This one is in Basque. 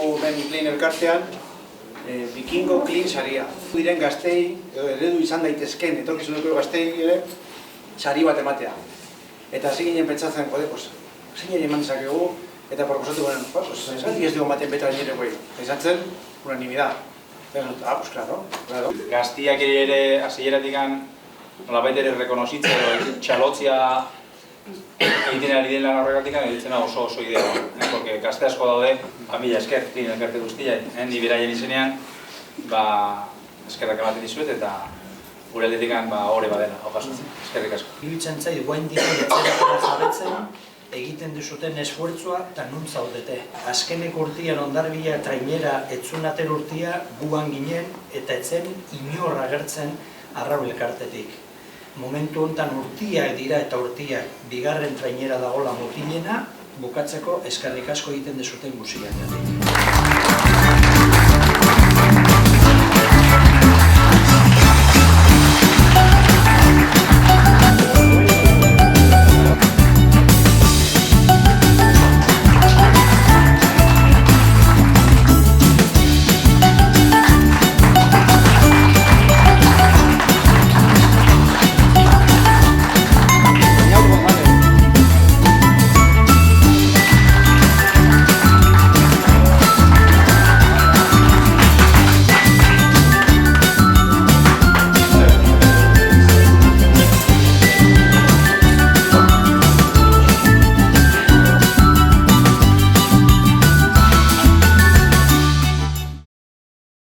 dugu ben Clean elkartean Vikingo Clean saria. Diren gaztei, eredu izan daitezken, etorkizuneko gaztei ere, sari bat ematea. Eta hasi ginen pentsatzen, zein eman dezakegu, eta proposatu garen, zati ez dugu ematen beta nire guai. Izan zen, unanimidad. Pues claro. Gaztiak ere hasieratik nolabait ere rekonozitzea edo txalotzia egiten ari den lan horregatik editzen oso idea. Porque gazte asko daude, mila esker, Clean elkarte guztia, ni beraien izenean, eskerrak ematen dizuet eta gure aldetik hori badela, eskerrik asko. Iruditzen zait, guaindik etxeratara jarretzen, egiten duzuten esfuertzua eta nun zaudete. Azkeneko urtean Hondarribia trainera etzunater urtea gugan ginen eta etzen inor agertzen Arraun elkartetik. Momentu honetan urtiak dira eta urtiak bigarren trainera dagoela mutilena, bukatzeko eskerrik asko egiten duzuten guztiak.